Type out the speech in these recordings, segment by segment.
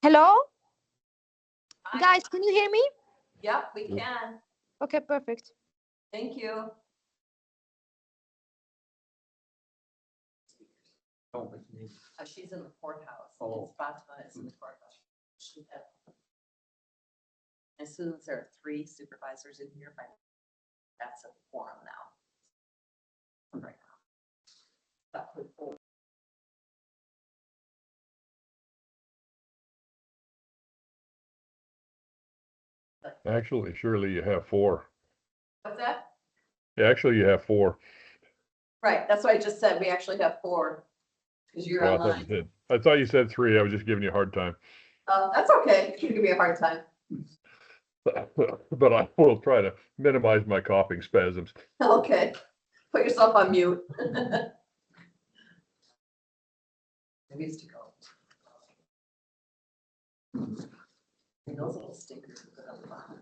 Hello? Hi. Guys, can you hear me? Yep, we can. Okay, perfect. Thank you. She's in the courthouse. Oh. It's Fatima is in the courthouse. As soon as there are 3 supervisors in here, that's a quorum now. Right now. That would 4. Actually, surely you have 4. What's that? Yeah, actually, you have 4. Right, that's what I just said. We actually have 4. Because you're Well, online. I thought you said 3. I was just giving you a hard time. That's okay. You can give me a hard time. But I will try to minimize my coughing spasms. Okay. Put yourself on mute. I used to go. And those little stickers. Put on the bottom.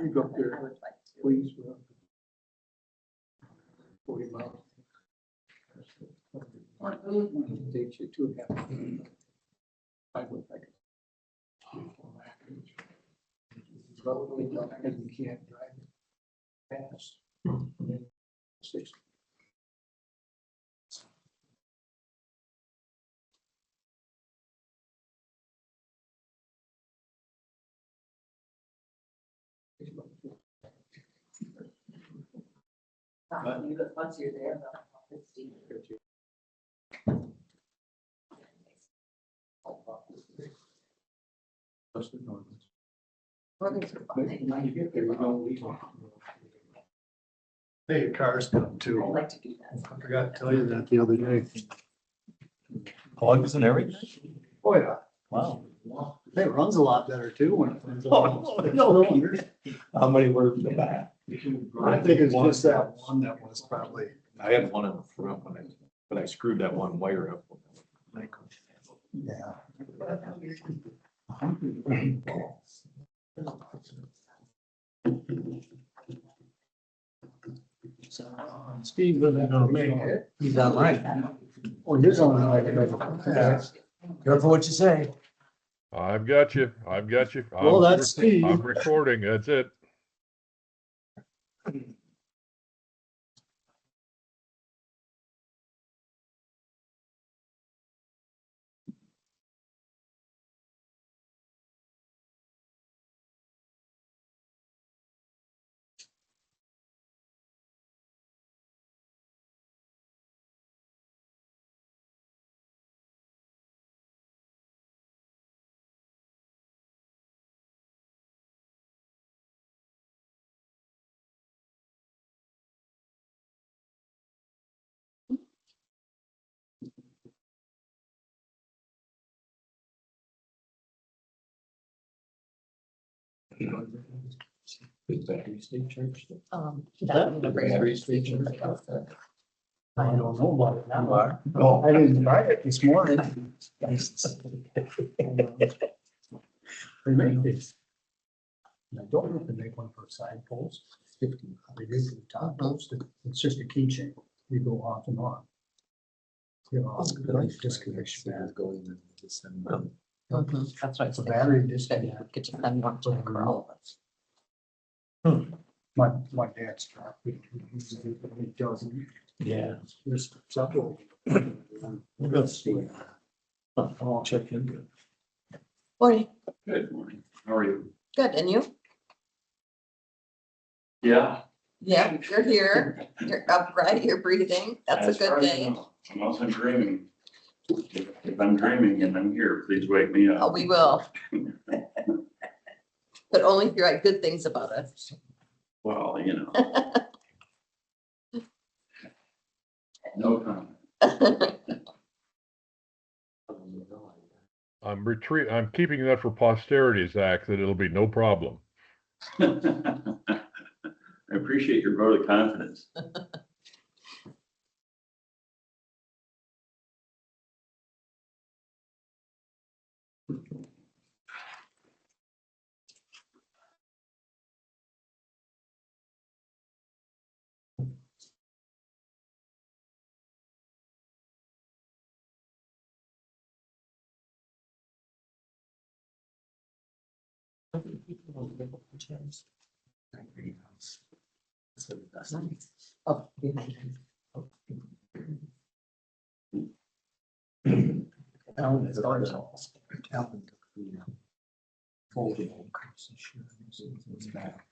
You go up there, I would like to. please. 40 miles. Takes you 2.5. I would like it. Probably not, because you can't drive it fast. 6. Once you're there, it's deep. Plus the Normans. Organs are But fine. when you get there, you don't leave. Hey, your car's come I too. like to do that. I forgot to tell you that the other day. Plugs and everything? Oh, yeah. Wow. It runs a lot better too when it runs. How many were in the back? I think it's just that one that was probably. I had one in the front when I screwed that one wire up. Yeah. Steve wasn't gonna make it. He's online. Oh, he's on like. Careful what you say. I've got you. I've got you. Well, that's Steve. I'm recording. That's it. Big Battery State Church. Battery station. I don't know about it now. You are? No, I didn't buy it this morning. They make these. And I don't know if they make one for a side post. 50. They do for the top post. It's just a keychain. You go off and on. You know, disconnection. Going in December. That's right. It's a battery disconnect. Get you send one to for all of us. My dad's truck. He doesn't. Yeah. There's several. We're gonna see. I'll check in. Morning. Good morning. How are you? Good, and you? Yeah. Yeah, you're here. You're upright, you're breathing. That's a As good far as I thing. know, unless I'm dreaming. If I'm dreaming and I'm here, please wake me Oh, up. we will. But only if you write good things about us. Well, no comment. I'm keeping that for posterity, Zach, that it'll be no problem. I appreciate your vote of confidence. Oh, Alan is ours. Alan took the folding increase this year. It's back.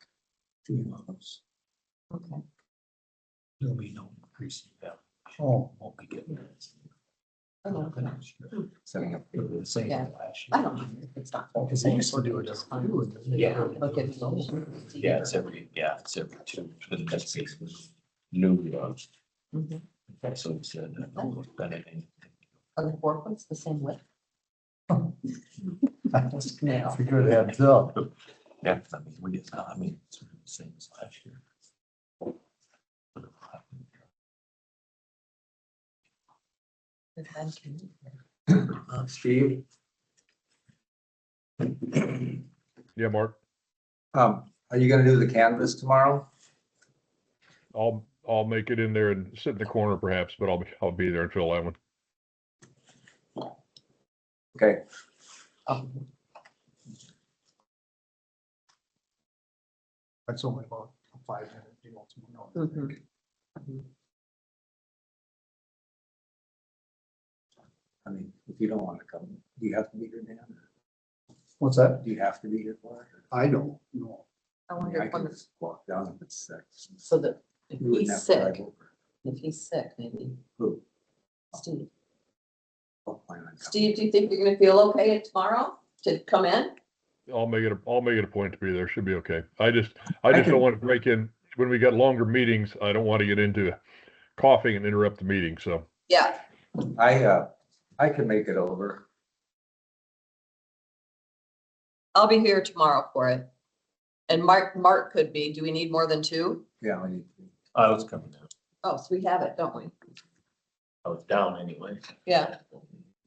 2 months. okay. There'll be no increase in value. Oh, won't be getting it. Oh, Setting up for the same Yeah. last I year. don't know if it's not. Because they used to do it as. Yeah. Look at those. Yeah, it's every 2, but that's basically new, Mhm. that's what it said. I don't look better than. Are the 4 ones the same width? Yeah. Figure it adds up. Yeah, I mean, we get, it's the same as last year. Steve, Yeah, Mark, are you gonna do the canvas tomorrow? I'll make it in there and sit in the corner perhaps, but I'll be there until 11. Okay, That's only about a 5-minute deal tomorrow. Mhm. I mean, if you don't wanna come, do you have to be here, Dan? What's that? Do you have to be here for it? I don't know. I I mean, wonder I if can one, just walk down if it's 6. so that if You wouldn't he's have to drive sick, over. if he's sick, maybe Who? Steve. I'll plan on coming. Steve, do you think you're gonna feel okay tomorrow to come in? I'll make it a point to be there. Should be okay. I just can- don't want to break in when we got longer meetings. I don't want to get into coughing and interrupt the meeting. So Yeah, I can make it over. I'll be here tomorrow for it. And Mark could be. Do we need more than 2? Yeah, I need to. I was coming down. Oh, so we have it, don't we? I was down anyway. Yeah.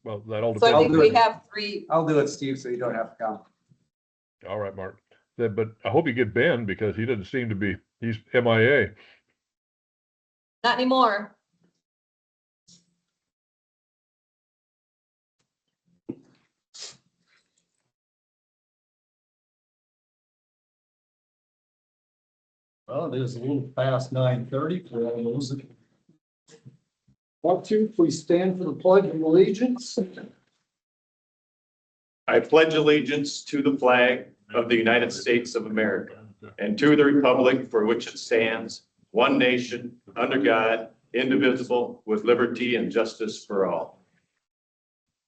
well, that all So I depends. think we have 3. I'll do it, Steve, so you don't have to come. All right, Mark. But I hope you get Ben because he doesn't seem to be. He's MIA. Not anymore. Well, it is a little past 9:30 for all those that want to, please stand for the pledge of allegiance. I pledge allegiance to the flag of the United States of America and to the republic for which it stands, one nation, under God, indivisible, with liberty and justice for all.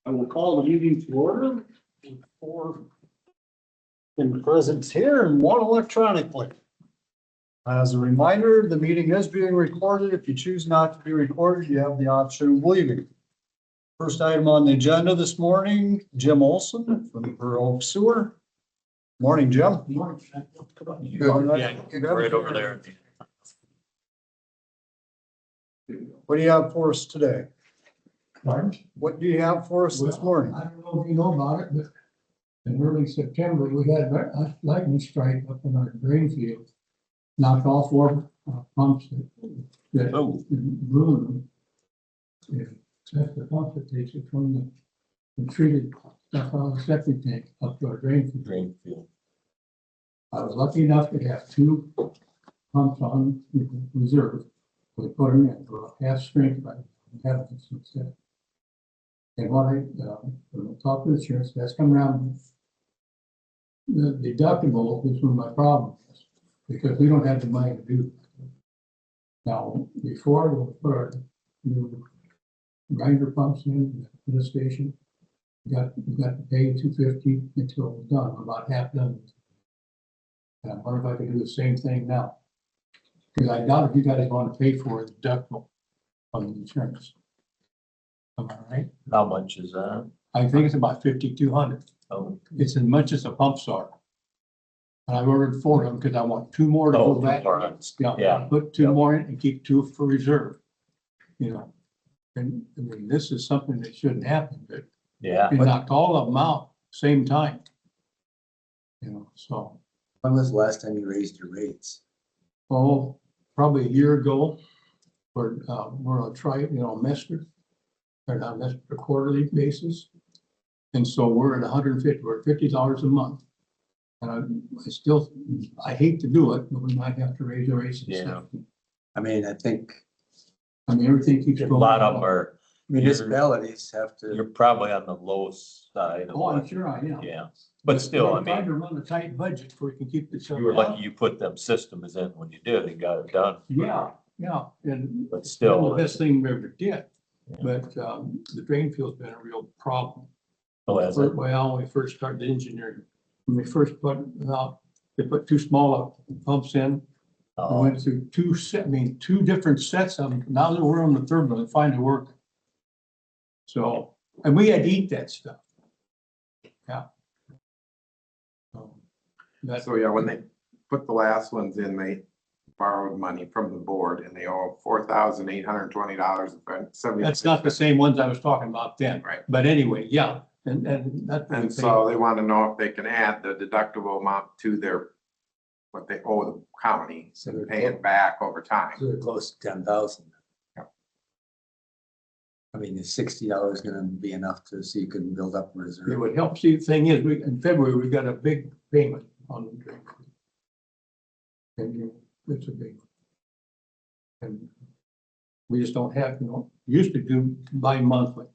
I will call the meeting to order with 4 in presence here and 1 electronically. As a reminder, the meeting is being recorded. If you choose not to be recorded, you have the option of leaving. First item on the agenda this morning, Jim Olson from Burr Sewer. Morning, Jim. Morning. Yeah, right over there. What do you have for us today? Pardon? What do you have for us this morning? I don't know if you know about it, but in early September, we had a lightning strike up in our drain field. Knocked all 4 pumps that Oh. ruined them. And that's the pump that takes it from the treated stuff out of the septic tank up to our drain field. Drain field. I was lucky enough to have 2 pumps on reserve. We put them in for half strength, but have this instead. And what I talked to the insurance, that's come around. The deductible is where my problem is, because we don't have the money to do that. Now, before we put our new grinder pumps in the station, we got to pay $250 until it was done, about half done. And I wonder if I could do the same thing now. Because I doubt if you guys want to pay for the deductible on the insurance. Am I right? How much is that? I think it's about 5,200. Oh, It's as much as the pumps are. And I ordered 4 of them because I want 2 more to Oh, go 2 back. more, huh? Yeah, put 2 Yeah. more in and keep 2 for reserve. You know, and I mean, this is something that shouldn't happen, but yeah. we knocked all of them out same time. You know, so, When was the last time you raised your rates? oh, probably a year ago, we're gonna try, a semester, or not semester, a quarterly basis. And so we're at 150, we're at $50 a month. And I still, I hate to do it, but we might have to raise the rates. and Yeah. stuff. I mean, I think I mean, everything keeps A going. lot of them are, municipalities have you're to, probably on the low side. of Oh, I'm what- sure I am. Yeah, but still, I We're trying mean, to run a tight budget so we can keep this. you were lucky you put them systems in when you did and got it done. Yeah, and But it's still, been the best thing we ever did. Yeah. But, the drain field's been a real problem. Oh, has it? Well, when we first started engineering, when we first put it out, they put two smaller pumps in. We Oh, went through two different sets of them. Now that we're on the third one, it finally worked. So, and we had to eat that stuff. Yeah. That's, So yeah, when they put the last ones in, they borrowed money from the board and they owe $4,820.70. that's not the same ones I was talking about then. Right. But anyway, yeah, and that's. And so they want to know if they can add the deductible amount to their, what they owe the county, so and they're, pay it back over time. so they're close to 10,000. Yep. I mean, is $60 gonna be enough to, so you can build up a It reserve? would help. See, the thing is, in February, we got a big payment on the drain. And it's a big one. And we just don't have, used to do bi-monthly.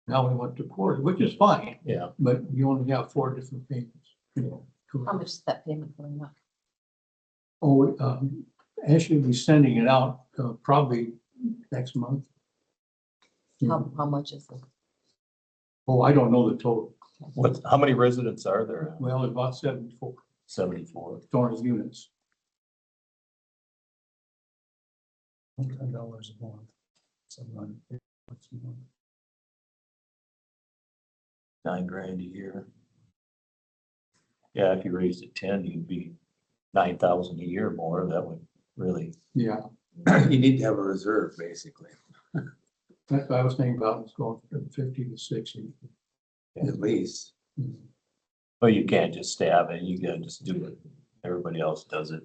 Now we went to quarterly, which is fine, yeah. but you only have 4 different payments. How much is that payment coming up? Oh, actually, we're sending it out probably next month. How much is it? Oh, I don't know the total. How many residents are there? Well, it's about 74 74. storage units. $10 a month. $700. $9,000 a year. Yeah, if you raised it 10, you'd be 9,000 a year more. That would really, Yeah, You need to have a reserve, basically, that's what I was thinking about, it's going from 50 to 60. at least. well, you can't just stab it. You gotta just do it. Everybody else does it.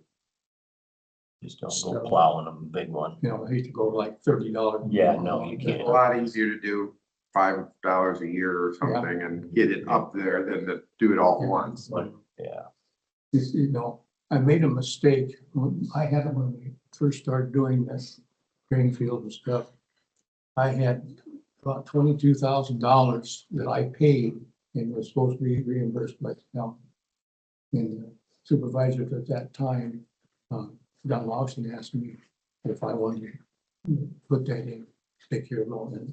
Just don't go plowing them, a big one. I hate to go like $30. Yeah, no, you It's can't. a lot easier to do $5 a year or something and get it up there than to do it all at once. Yeah, I made a mistake. I had it when we first started doing this drain field and stuff. I had about $22,000 that I paid and was supposed to be reimbursed by the county. And the supervisors at that time, Don Lawson asked me if I wanted to put that in, take care of all that.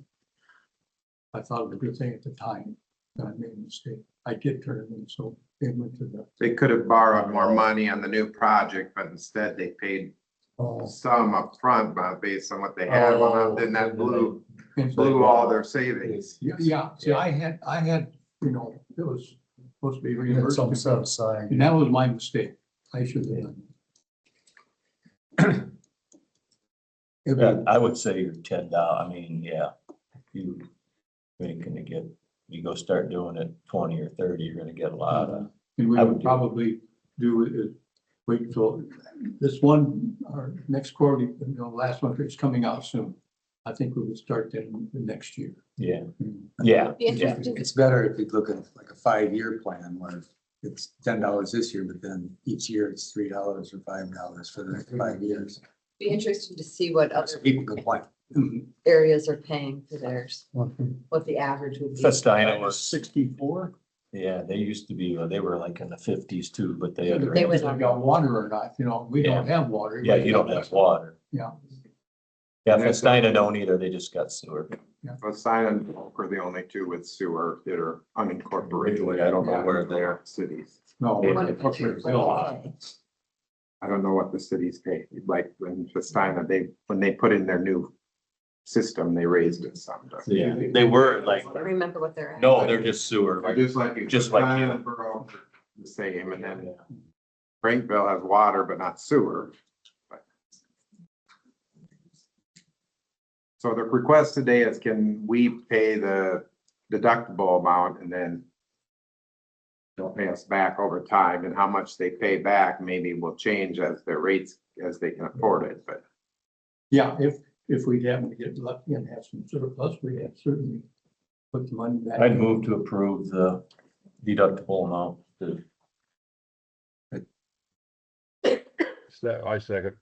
I thought it was a good thing at the time, and I made a mistake. I did turn it in, so they went to the. They could have borrowed more money on the new project, but instead they paid some upfront, based on what they had, then that blew all their savings. Yeah, see, I had, it was supposed to be You had some reimbursed, set aside. and that was my mistake. I should have done. It Yeah, was- I would say you're $10. I mean, yeah. You ain't gonna get, you go start doing it 20 or 30, you're gonna get a lot of. And we I would would do it. probably do it, wait until this one, our next quarterly, last one is coming out soon. I think we would start that in the next year. Yeah, yeah, Be yeah. interested. It's better if you look at like a 5-year plan where it's $10 this year, but then each year it's $3 or $5 for the next 5 years. Be interesting to see what So other people can plan. areas are paying for theirs, what the average would be. Festina was, 64? yeah, they used to be, they were like in the 50s too, but they had. They went They got water or not, we don't have water. Yeah, you don't have water. Yeah. Yeah, Festina don't either. They just got sewer. But Sign and Oak are the only two with sewer that are unincorporated. I don't know where they are. Cities. No. They want to we're- picture we're- what they pay. I don't know what the cities pay, like when Festina, when they put in their new system, they raised it some. Yeah, they were like, I remember what they're at. no, they're just sewer. Just like you. Just like Festina you. and Burr are the same, and then Frankville has water but not sewer. So the request today is, can we pay the deductible amount and then they'll pay us back over time, and how much they pay back maybe will change as their rates, as they can afford it, but. Yeah, if we happen to get lucky and have some surplus, we have certainly put the money back. I'd move to approve the deductible amount to I second.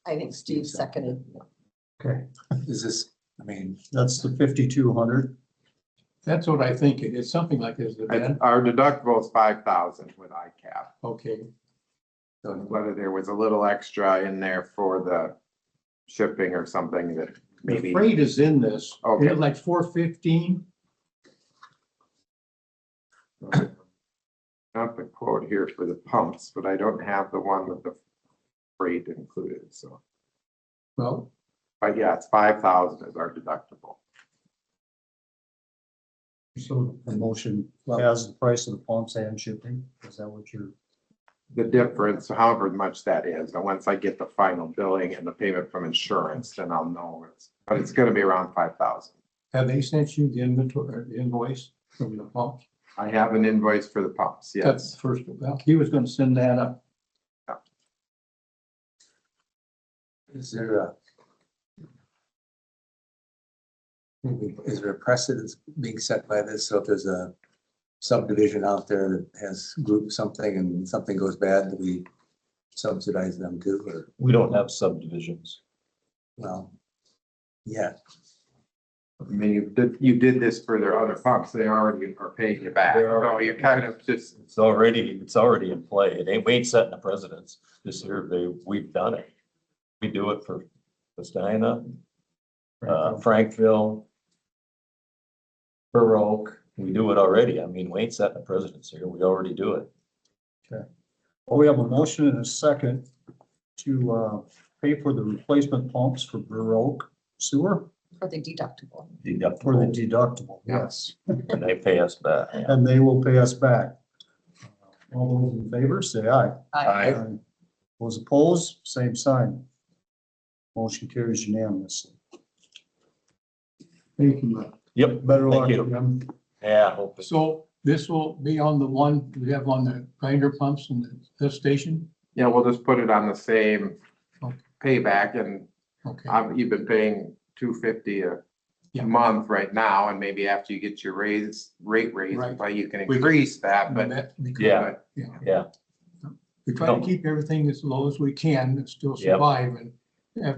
I think Steve seconded. Okay, Is this, I mean, that's the 5,200. That's what I think. It's something like this, Ben. Our deductible is 5,000 with ICAP. Okay, So whether there was a little extra in there for the shipping or something that the maybe. freight is in this. Okay. It's like 415. Not the quote here for the pumps, but I don't have the one with the freight included, so. Well, But yeah, it's 5,000 is our deductible. So the motion has the price of the pumps and shipping. Is that what you're? The difference, however much that is, and once I get the final billing and the payment from insurance, then I'll know but it's gonna be around 5,000. have they sent you the inventory, or the invoice from the pump? I have an invoice for the pumps, That's yes. the first, well, he was gonna send that up. is there a precedence being set by this? So if there's a subdivision out there that has grouped something and something goes bad, do we subsidize them too, or, We don't have subdivisions. well, yeah, I mean, you did this for their other pumps, they already are paying you back, so you kind of just, It's already in play. It ain't, we ain't setting a precedence. This year, we've done it. We do it for Christina, Frankville, Burr Oak. We do it already. I mean, we ain't setting a precedence here. We already do it. Well, we have a motion and a second to pay for the replacement pumps for Burr Oak sewer For the deductible. for the Deductible, deductible. Yes, and they pay us back. and they will pay us back. All those in favor, say aye. Aye. Those opposed, same sign. Motion carries unanimously. Thank you. Yep, Better luck, thank you. Jim. Yeah, I hope it's. So this will be on the one we have on the grinder pumps in the lift station? yeah, we'll just put it on the same Okay. payback, and Okay, you've been paying $250 a Yeah. month right now, and maybe after you get your rate raise, Right. well, you can We- increase that, but. Yeah. Yeah. Yeah, We try to keep everything as low as we can and still Yep. survive, and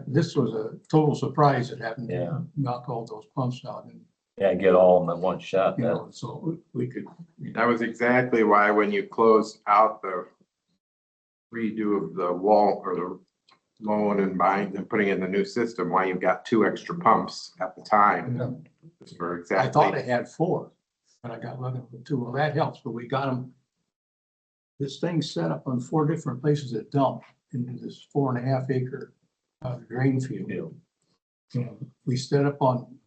this was a total surprise that happened. Yeah. Knock all those pumps out, and, yeah, get all of them in one shot. you know, so we could. That was exactly why when you closed out the redo of the wall or the loan and buying and putting in the new system, why you've got 2 extra pumps at the time. For I thought I exactly, had 4, but I got lucky with 2. Well, that helps, but we got them. This thing's set up on 4 different places at dump into this 4.5 acre drain field. Field. And we set up on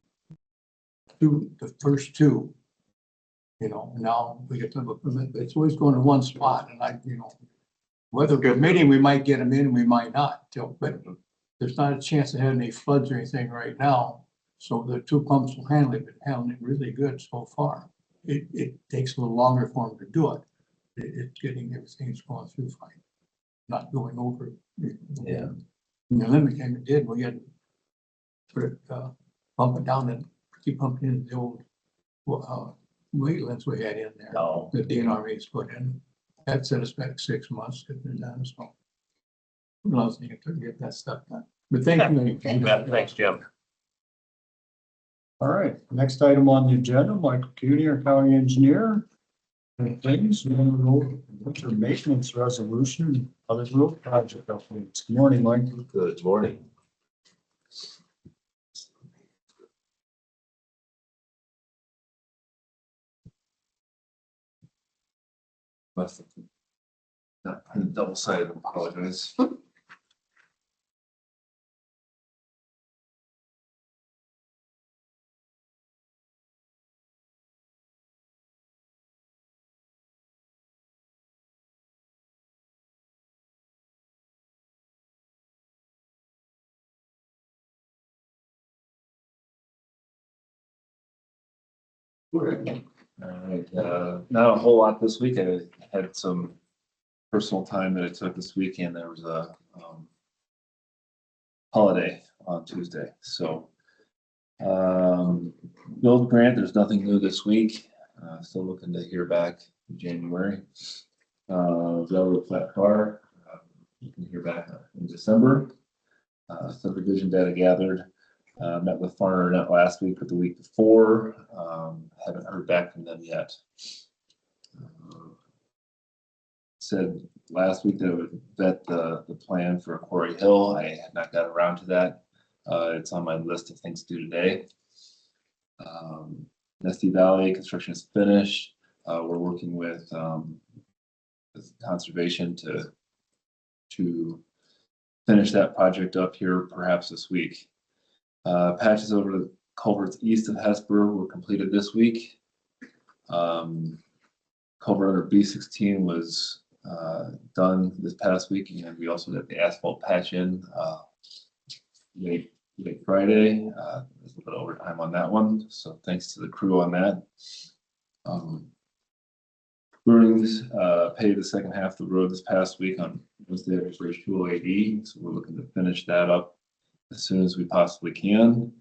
the first 2. You know, now we get to the permit, but it's always going to one spot, and weather permitting, we might get them in, we might not, but there's not a chance of having any floods or anything right now. So the 2 pumps will handle it, but handling it really good so far. It takes a little longer for them to do it. It's getting everything's going through fine, not going over. Yeah. And the limit came, it did, we had to put it, pump it down and keep pumping in the old weightlets we had in there. No, The DNR's put in. That set us back 6 months, getting it done, so. Last thing to get that stuff done. But thank you. thanks, Jim. All right, next item on the agenda, Michael Kueny, our county engineer. Things, road, winter maintenance resolution, and other road project updates. Good morning, Mike. Good morning. Must have not printed double-sided, apologize. All right, not a whole lot this week. I had some personal time that I took this weekend. There was a holiday on Tuesday, so build grant, there's nothing new this week. Still looking to hear back in January. Railroad flat car, You can hear back in December. Subdivision data gathered. Met with Farner not last week, but the week before. Haven't heard back from them yet. Said last week that I would vet the plan for Quarry Hill. I had not got around to that. It's on my list of things to do today. Nesty Valley construction is finished. We're working with conservation to finish that project up here perhaps this week. Patches over the culverts east of Hesper were completed this week. Culvert under B16 was done this past week, and we also got the asphalt patch in late Friday. There's a little bit of overtime on that one, so thanks to the crew on that. Brewing's paved the second half of the road this past week on Wednesday at Bridge 208E, so we're looking to finish that up as soon as we possibly can.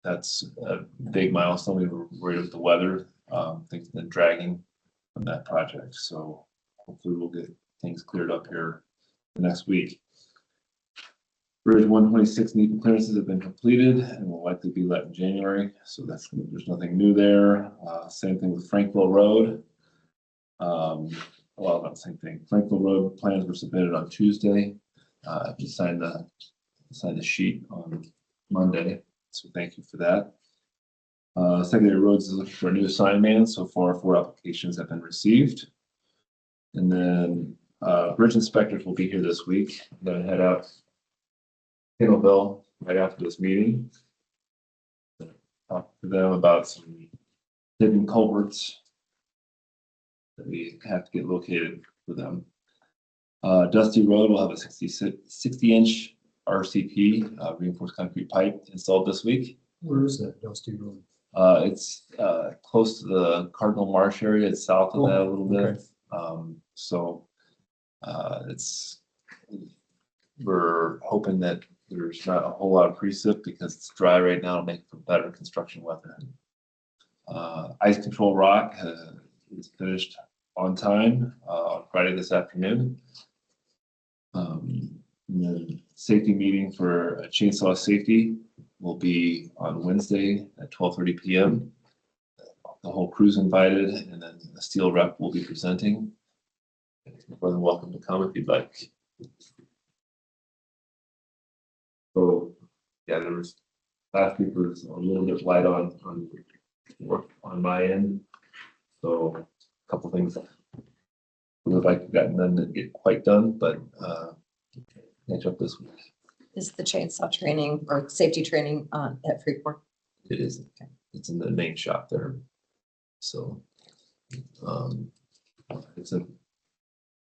That's a big milestone. We were worried with the weather. Things have been dragging from that project, so hopefully we'll get things cleared up here the next week. Bridge 126 NEPA clearances have been completed and will likely be let in January, so there's nothing new there. Same thing with Frankville Road. Well, not the same thing. Frankville Road plans were submitted on Tuesday. You signed the sheet on Monday, so thank you for that. Secondary Roads is looking for a new assignment. So far, 4 applications have been received. And then bridge inspectors will be here this week. I'm gonna head out Hinnellville right after this meeting. Talk to them about some hidden culverts that we have to get located for them. Dusty Road will have a 60-inch RCP, reinforced concrete pipe, installed this week. Where is that Dusty Road? It's close to the Cardinal Marsh area. It's south of that a little bit. We're hoping that there's not a whole lot of precip because it's dry right now to make for better construction weather. Ice control rock is finished on time on Friday this afternoon. And then safety meeting for chainsaw safety will be on Wednesday at 12:30 p.m. The whole crew's invited, and then the steel rep will be presenting. You're more than welcome to come if you'd like. So, yeah, there was last week was a little bit light on work on my end. So, a couple things would have liked to gotten done that get quite done, but catch up this week. Is the chainsaw training or safety training at Freeport? It is. It's in the main shop there. So, this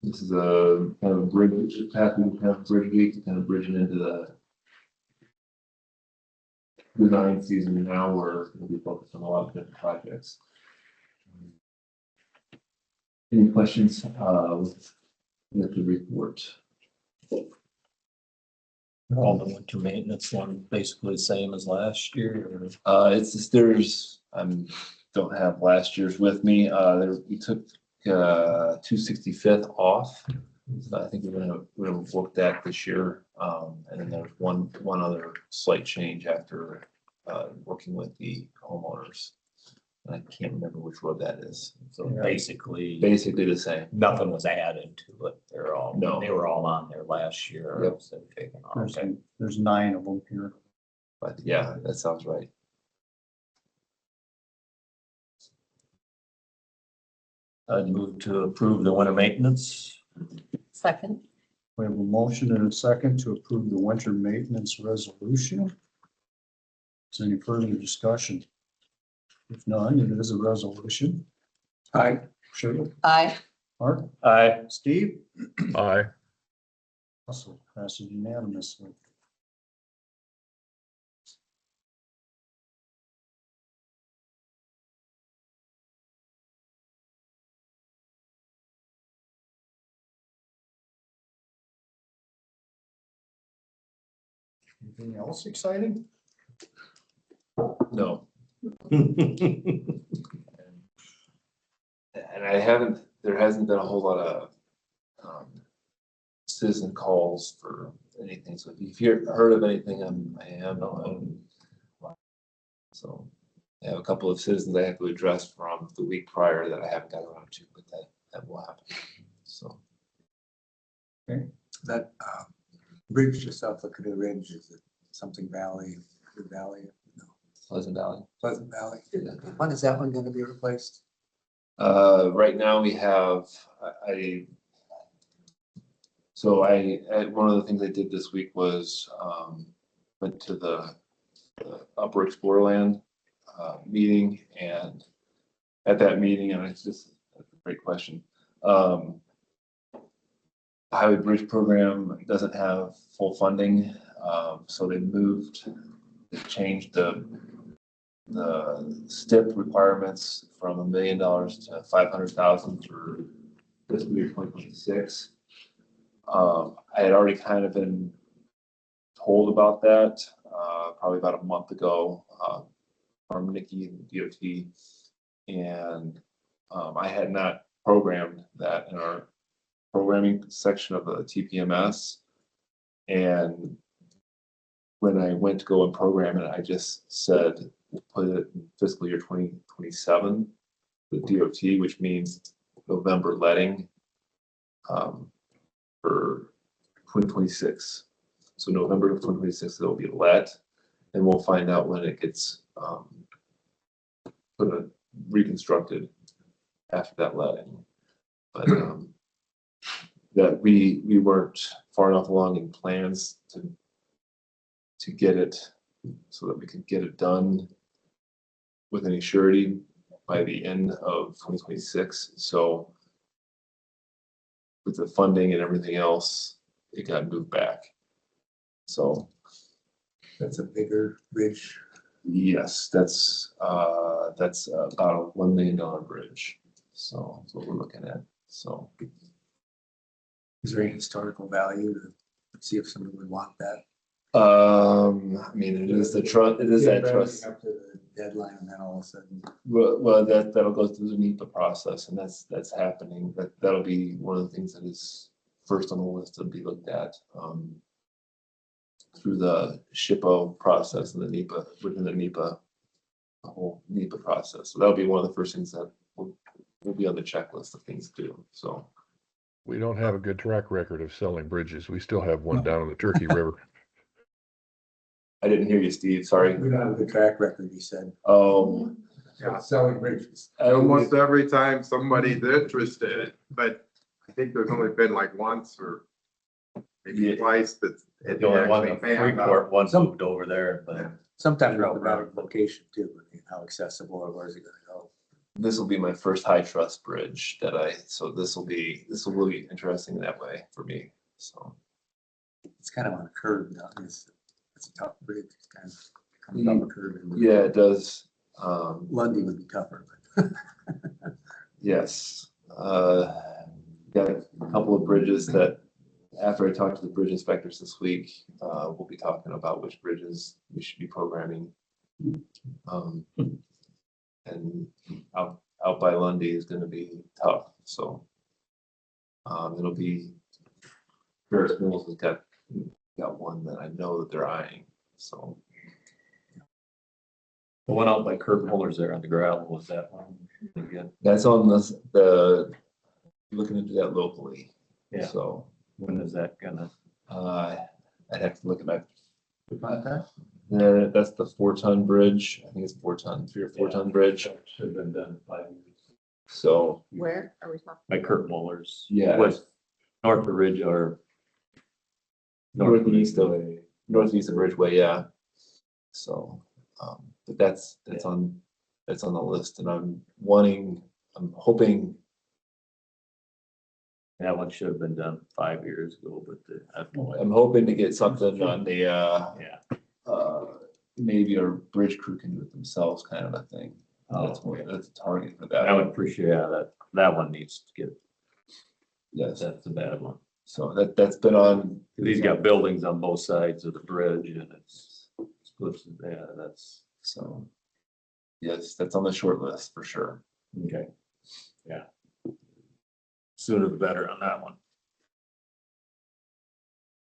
is a kind of bridge path. We have bridge week, kind of bridging into the design season now, where we'll be focused on a lot of different projects. Any questions with the report? All the winter maintenance one, basically the same as last year, It's just don't have last year's with me. We took 265th off. So I think we're gonna work that this year. And then there's one other slight change after working with the homeowners. And I can't remember which road that is. so basically Basically the same. nothing was added to it. They were all on there last year. Yep. So taken off. Okay. There's 9 of them here. But yeah, that sounds right. I'd move to approve the winter maintenance. Second. We have a motion and a second to approve the winter maintenance resolution. Is there any further discussion? If none, it is a resolution. Aye. Shirley? Aye. Mark? Aye. Steve? Aye. Also passes unanimously. Anything else exciting? No. And there hasn't been a whole lot of citizen calls for anything. So if you've heard of anything, I am. So I have a couple of citizens I have to address from the week prior that I haven't got around to, but that will happen. So. That bridge to South Laconia Ridge, is it something Valley, Good Valley? No, Pleasant Valley. Pleasant Valley. When is that one going to be replaced? Right now we have, one of the things I did this week was, went to the Upper Explorerland meeting, and at that meeting, and it's just a great question. The Highway Bridge Program doesn't have full funding, so they changed the STIP requirements from $1 million to 500,000 for fiscal year 2026. I had already kind of been told about that probably about a month ago from Nikki and DOT, and I had not programmed that in our programming section of the TPMS. And when I went to go and program it, I just said, we'll put it in fiscal year 2027, the DOT, which means November letting for 2026. So November of 2026, it'll be let, and we'll find out when it gets reconstructed after that letting. But that we weren't far enough along in plans to get it so that we could get it done with any surety by the end of 2026. So with the funding and everything else, it got moved back. So That's a bigger bridge. yes, that's about a $1 million bridge. So that's what we're looking at. So Is there any historical value to see if somebody would want that? I mean, it is the trust. It is that trust. Up to the deadline, and then all of a sudden. Well, that'll go through the NEPA process, and that's happening. That'll be one of the things that is first on the list to be looked at through the SHPO process and the NEPA within the NEPA, the whole NEPA process. So that'll be one of the first things that will be on the checklist of things to do. So We don't have a good track record of selling bridges. We still have one down in the Turkey River. I didn't hear you, Steve. Sorry. We don't have a good track record, you said. Oh, Yeah. Selling bridges. Almost every time somebody's interested, but I think there's only been like once or maybe Yeah. twice that. it The only one, actually the panned out. Freeport one moved over there, but Sometimes it's about location too, I mean, how accessible or where's it gonna go? this will be my first high trust bridge so this will be really interesting that way for me. So It's kind of on a curve now. It's a tough bridge. It's kind of comes up a curve. And yeah, it does. Lundy would be tougher, but. Yes. Got a couple of bridges that after I talked to the bridge inspectors this week, we'll be talking about which bridges we should be programming. And out by Lundy is going to be tough. So it'll be Ferris Mills has got one that I know that they're eyeing. So the one out by Kurt Muller's there on the gravel, was that one? Again, that's on the looking into that locally. Yeah. So when is that gonna? I'd have to look at my. That's the 4-ton bridge. I think it's 4-ton, 3 or 4-ton bridge. Should have been done 5 years. So Where are we talking? By Kurt Muller's. Yeah. West, north of Ridge or. northeast of Ridgeway, yeah. So, but that's on the list, and I'm hoping. That one should have been done 5 years ago, but I'm hoping to get something on the yeah. Maybe our bridge crew can do it themselves, kind of a thing. That's a target for that. I would appreciate that one needs to get. Yes, That's a bad one. so that's been on. He's got buildings on both sides of the bridge and it's splits. Yeah, that's So, yes, that's on the short list for sure. okay. Yeah. Sooner the better on that one.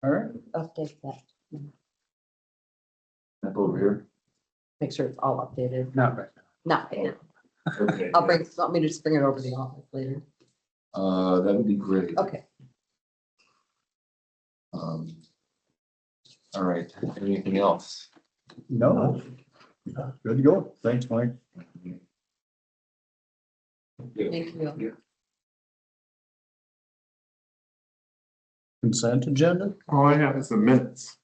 All right, Update that. Up over here. Make sure it's all updated. not right now. Not right now. Okay. I'll bring, want me to just bring it over to the office later? That would be great. Okay. All right, anything else? No. Good to go. Thanks, Mike. Thank you. Consent agenda? All I have is the minutes.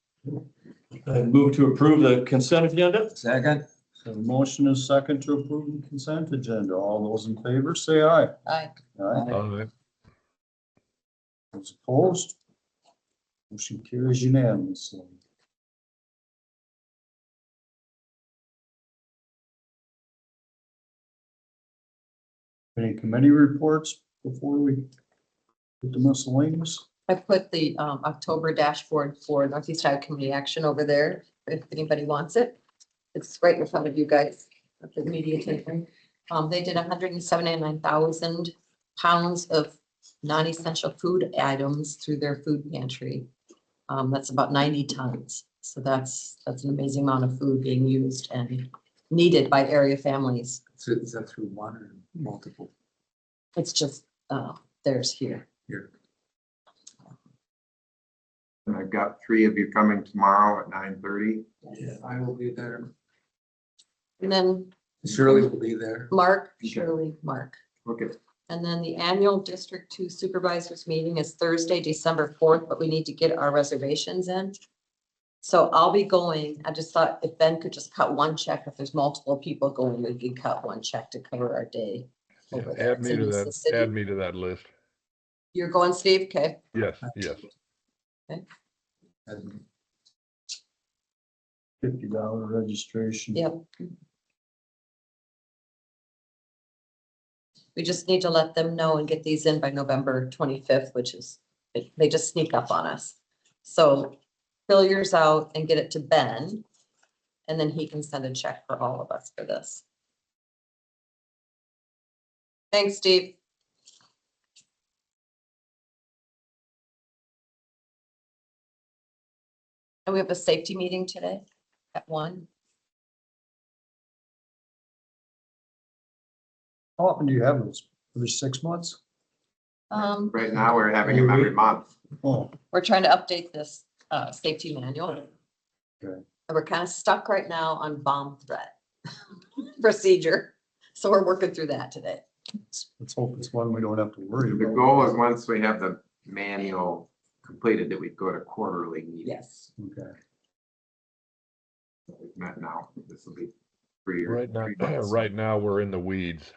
I move to approve the consent agenda. Second? So the motion is second to approve the consent agenda. All those in favor, say aye. Aye. Aye. Those opposed? Motion carries unanimously. Any committee reports before we get to miscellaneous? I put the October dashboard for Northeast Iowa Community Action over there, if anybody wants it. It's right in front of you guys at the media table. They did 179,000 pounds of non-essential food items through their food pantry. That's about 90 tons. So that's an amazing amount of food being used and needed by area families. So is that through one or multiple? It's just theirs here. Here. And I've got 3 of you coming tomorrow at 9:30. Yeah, I will be there. And then Shirley will be there. Mark, Shirley, Mark. Okay. And then the annual District 2 Supervisors meeting is Thursday, December 4th, but we need to get our reservations in. So I'll be going. I just thought if Ben could just cut one check, if there's multiple people going, we could cut one check to cover our day. over there. Add It's me in to the that, city. add me to that list. You're going, Steve? Okay. Yes, yes. And $50 registration. Yep. We just need to let them know and get these in by November 25th, which is, they just sneak up on us. So fill yours out and get it to Ben. And then he can send a check for all of us for this. Thanks, Steve. And we have a safety meeting today at 1. How often do you have those? Every 6 months? Right now, we're having them every month. Oh, We're trying to update this safety manual. Okay. And we're kind of stuck right now on bomb threat procedure. So we're working through that today. let's hope it's one we don't have to worry The about. goal is once we have the manual completed, that we go to quarterly meetings. Yes. Okay. We've met now. This will be 3 years. Right now, 3 months. right now, we're in the weeds.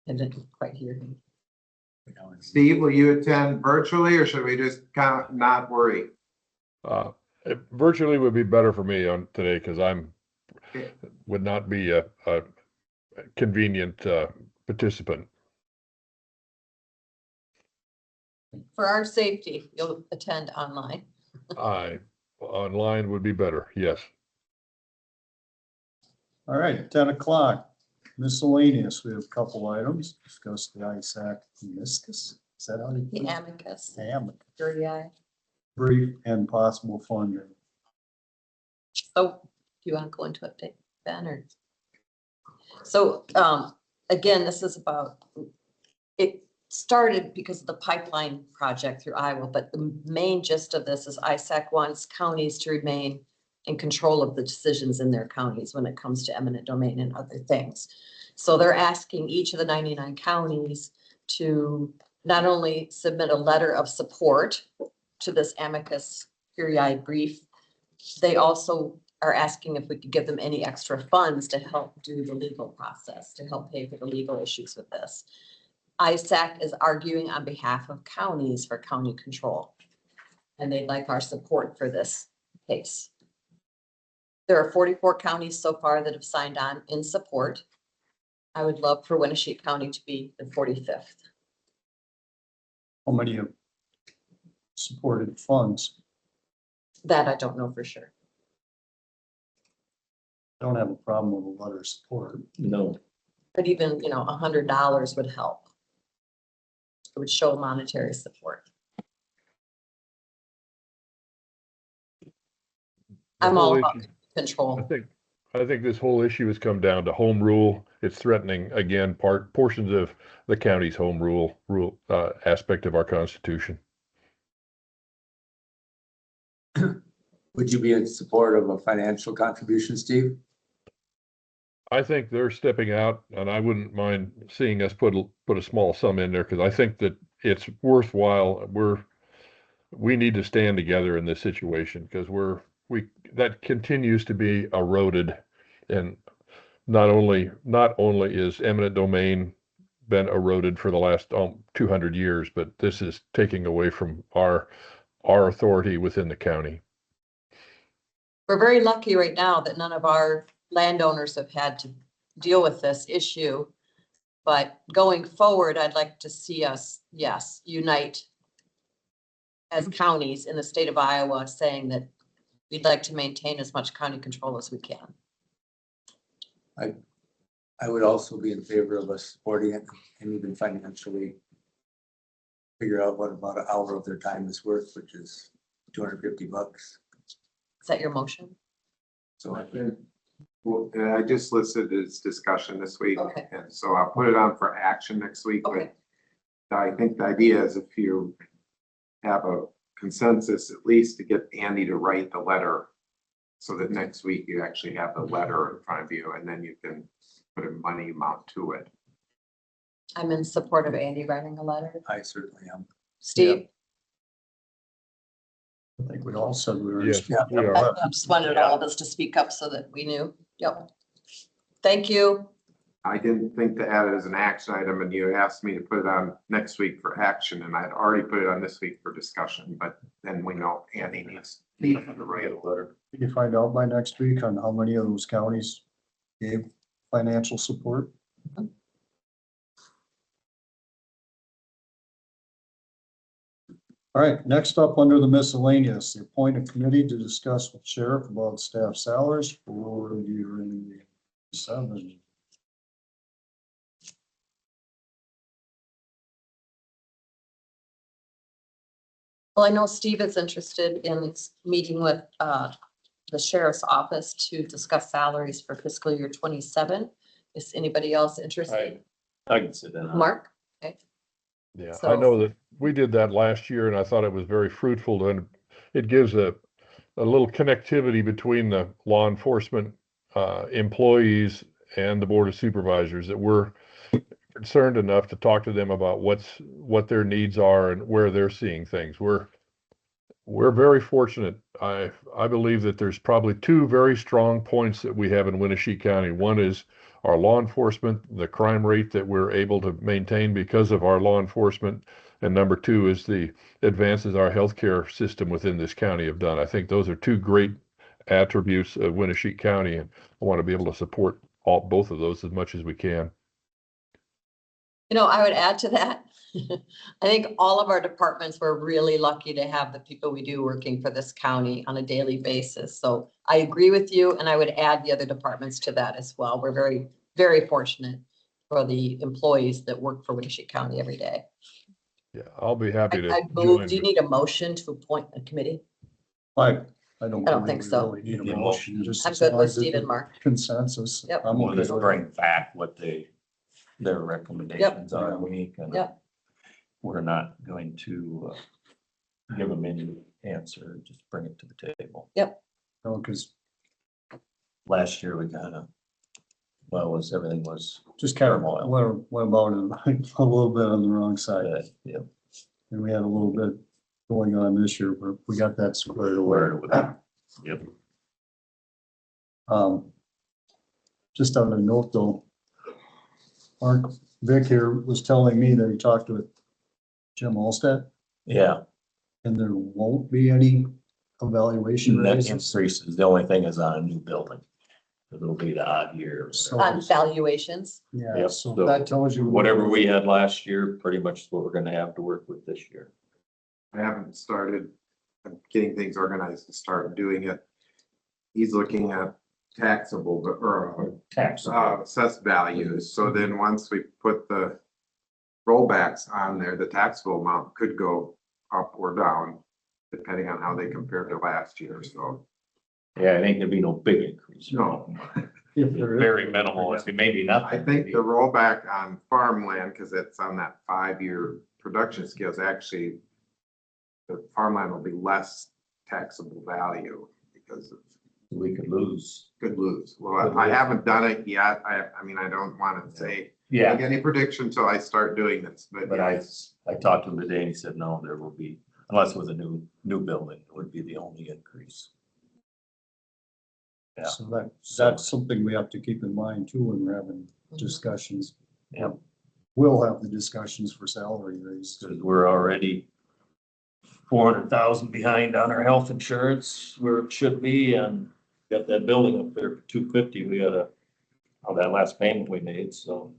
I didn't quite hear him. Steve, will you attend virtually or should we just kind of not worry? Virtually would be better for me on today because Okay. would not be a convenient participant. For our safety, you'll attend online. Online would be better, yes. All right, 10 o'clock. Miscellaneous, we have a couple items. Discuss the ISAC Amicus. Is that how you? The amicus, Amicus dirty eye. Brief and possible funding. So do you want to go into update, Ben, or? So again, this is about, it started because of the pipeline project through Iowa, but the main gist of this is ISAC wants counties to remain in control of the decisions in their counties when it comes to eminent domain and other things. So they're asking each of the 99 counties to not only submit a letter of support to this amicus curiae brief, they also are asking if we could give them any extra funds to help do the legal process, to help pay for the legal issues with this. ISAC is arguing on behalf of counties for county control, and they'd like our support for this case. There are 44 counties so far that have signed on in support. I would love for Winneshiek County to be the 45th. How many have supported funds? That I don't know for sure. Don't have a problem with a letter of support. No. But even, $100 would help. It would show monetary support. I'm all whole about issue- control. I think this whole issue has come down to home rule. It's threatening, again, portions of the county's home rule aspect of our constitution. Would you be in support of a financial contribution, Steve? I think they're stepping out, and I wouldn't mind seeing us put a small sum in there, because I think that it's worthwhile. We need to stand together in this situation, because that continues to be eroded, and not only is eminent domain been eroded for the last 200 years, but this is taking away from our authority within the county. We're very lucky right now that none of our landowners have had to deal with this issue. But going forward, I'd like to see us, yes, unite as counties in the state of Iowa, saying that we'd like to maintain as much county control as we can. I would also be in favor of us supporting it and even financially figure out what about an hour of their time is worth, which is $250. Is that your motion? So I Well, I just listed this discussion this week, Okay. and so I'll put it on for action next week. Okay. But I think the idea is if you have a consensus, at least to get Andy to write the letter, so that next week you actually have the letter in front of you, and then you can put a money amount to it. I'm in support of Andy writing a letter. I certainly am. Steve? I think we all said we were. Yes, Yeah. we are. I just wanted all of us to speak up so that we knew. Yep. Thank you. I didn't think to add it as an action item, and you asked me to put it on next week for action, and I'd already put it on this week for discussion, but then we know Andy needs to write a letter. Can you find out by next week on how many of those counties gave financial support? All right, next up under the miscellaneous, the appoint a committee to discuss with sheriff about staff salaries for the year ending 7. Well, I know Steve is interested in meeting with the sheriff's office to discuss salaries for fiscal year 27. Is anybody else interested? I can sit in on it. Mark? Yeah, So- I know that we did that last year, and I thought it was very fruitful, and it gives a little connectivity between the law enforcement employees and the Board of Supervisors, that we're concerned enough to talk to them about what their needs are and where they're seeing things. We're very fortunate. I believe that there's probably two very strong points that we have in Winneshiek County. One is our law enforcement, the crime rate that we're able to maintain because of our law enforcement. And number two is the advances our healthcare system within this county have done. I think those are two great attributes of Winneshiek County, and I want to be able to support both of those as much as we can. You know, I would add to that. I think all of our departments were really lucky to have the people we do working for this county on a daily basis. So I agree with you, and I would add the other departments to that as well. We're very, very fortunate for the employees that work for Winneshiek County every day. Yeah, I'll be happy to I move, join. do you need a motion to appoint a committee? I don't think believe we so. really need a Yeah, motion, just I'm as good long with as it's Steve and Mark. Consensus. Yep. I'm We'll okay just with bring it. back what their recommendations are a week, and Yep. we're not going to give them any answer, just bring it to the table. No, because Last year, we everything was, just kind of Turmoil. went about it a little bit on the wrong side. yeah, And we had a little bit going on this year, but we got that squared away. where, with that. Yep. Just on a note though, Mark, Vic here was telling me that he talked with Jim Olstead, Yeah, and there won't be any evaluation net raises. increases, the only thing is on a new building. It'll be the odd year. So- On valuations. Yeah, Yep, so so that tells you. Whatever we had last year, pretty much is what we're gonna have to work with this year. I haven't started getting things organized to start doing it. He's looking at taxable, or Tax. assessed values. So then once we put the rollbacks on there, the taxable amount could go up or down depending on how they compare to last year. So Yeah, it ain't gonna be no big increase. No. If there is. Very minimal, it's maybe nothing. I think the rollback on farmland, because it's on that 5-year production scales, actually, the farmland will be less taxable value because of We could lose. could lose. Well, I haven't done it yet. I mean, I don't want to say Yeah, make any prediction until I start doing this, but but I talked to him today and he said, no, there will be, unless it was a new building, it would be the only increase. Yeah. So that's something we have to keep in mind too when we're having discussions. Yeah. We'll have the discussions for salary raise. Because we're already 400,000 behind on our health insurance where it should be, and got that building up there for 250. We gotta, on that last payment we made, so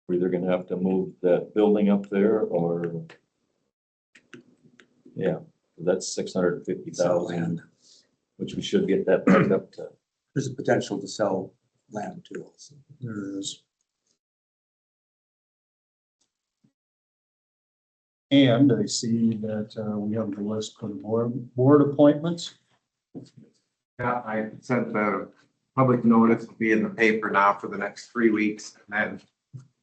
we're either gonna have to move that building up there or, yeah, that's 650,000, land. which we should get that back up to. There's a potential to sell land too. Also. There is. And I see that we have the list for the board appointments. yeah, I sent the public notice to be in the paper now for the next 3 weeks, and then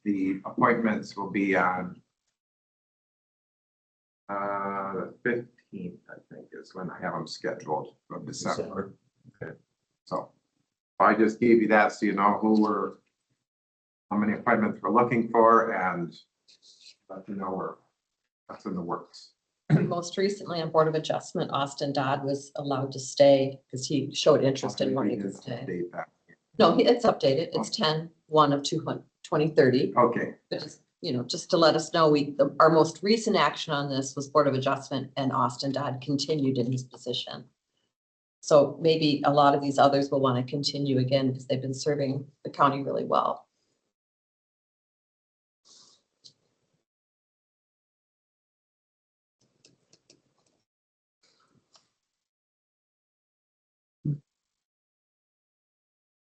the appointments will be on the 15th, I think, is when I have them scheduled of December. Okay. So I just gave you that so you know how many appointments we're looking for, and let you know that's in the works. Most recently on Board of Adjustment, Austin Dodd was allowed to stay because he showed interest in wanting to stay. Update that. No, it's updated. It's 10/1 of 2030. Okay, But just, just to let us know, our most recent action on this was Board of Adjustment, and Austin Dodd continued in his position. So maybe a lot of these others will want to continue again because they've been serving the county really well.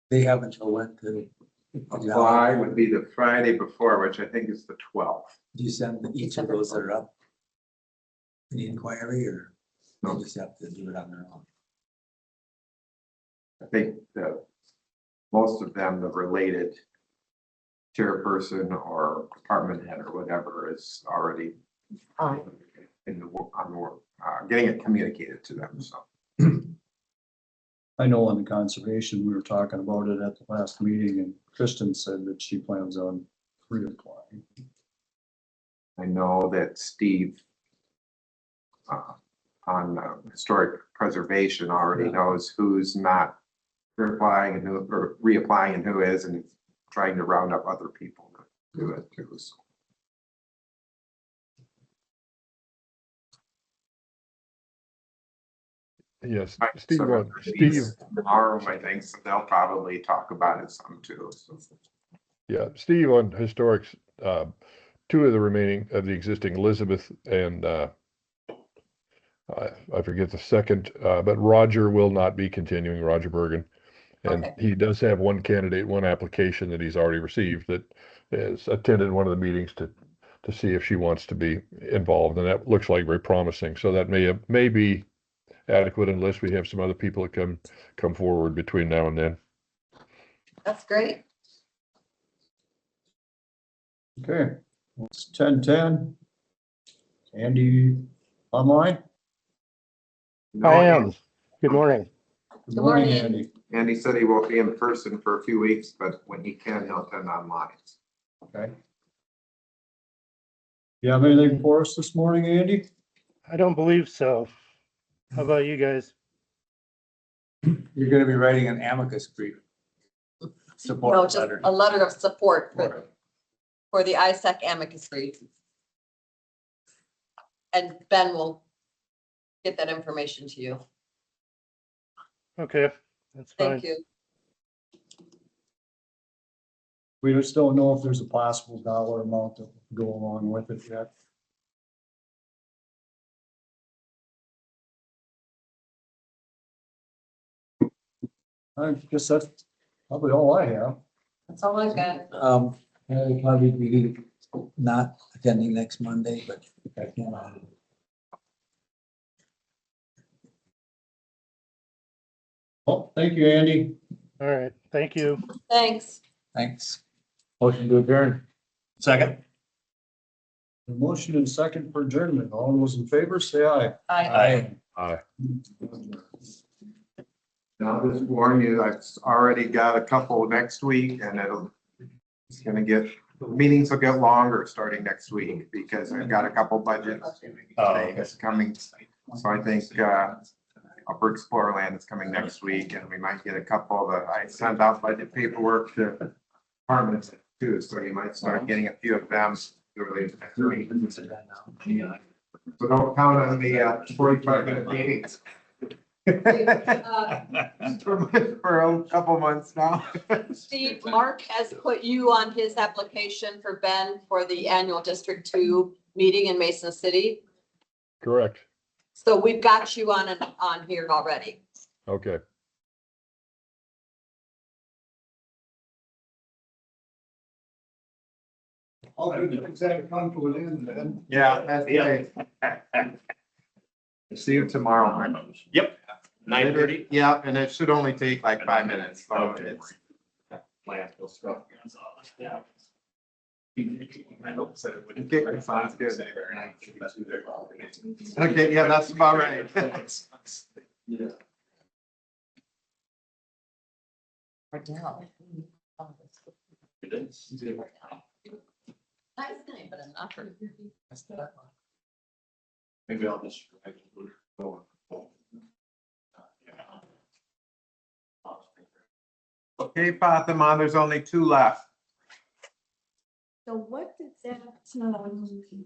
They have until when to apply would be the Friday before, which I think is the 12th. Do you send each of those that are up an inquiry, or they'll just have to do it on their own? I think that most of them, the related chairperson or department head or whatever is already in the getting it communicated to them, so. I know on the conservation, we were talking about it at the last meeting, and Kristen said that she plans on reapplying. I know that Steve on historic preservation already knows who's not reapplying and who is, and trying to round up other people to do it too. So. Yes, Right, Steve, so Steve, tomorrow, I think, so they'll probably talk about it some too. So. yeah, Steve on historics, 2 of the remaining of the existing, Elizabeth and I forget the second, but Roger will not be continuing, Roger Bergen. And Okay. he does have one candidate, one application that he's already received that has attended one of the meetings to see if she wants to be involved. And that looks like very promising. So that may be adequate unless we have some other people that come forward between now and then. That's great. Okay, it's 10:10. Andy online? No, I am. Good morning. Good morning. Andy. And he said he won't be in person for a few weeks, but when he can, he'll attend online. Okay. You have anything for us this morning, Andy? I don't believe so. How about you guys? You're gonna be writing an amicus brief. No, Support just letter. a letter of support for the ISAC Amicus Brief. And Ben will get that information to you. Okay, that's fine. Thank you. We just don't know if there's a possible dollar amount that will go along with it yet. I guess that's probably all I have. That's all I've got. I'll probably be not attending next Monday, but Well, thank you, Andy. All right, thank you. Thanks. Thanks. Motion to adjourn. Second. The motion and second for adjournment. All those in favor, say aye. Aye. Aye. Now, just warn you, I've already got a couple next week and it's gonna get, the meetings will get longer starting next week because I've got a couple budgets. It's coming, so I think, Upper Explorer Land is coming next week and we might get a couple that I sent out budget paperwork to departments too, so you might start getting a few of them early next week. So don't count on the 45-minute meetings. For a couple months now. Steve, Mark has put you on his application for Ben for the annual District 2 meeting in Mason City. Correct. So we've got you on here already. Okay. All good things that come to an end then. Yeah, that's right. See you tomorrow. Mark. Yep. 9:30. Yeah, and it should only take like 5 minutes. So Okay. it's- Landfill stuff. Yeah. Okay, sounds good. Okay, yeah, that's about right. Nice name, but enough for. Maybe I'll just. Okay, Fatima, there's only 2 left. So what did that resolution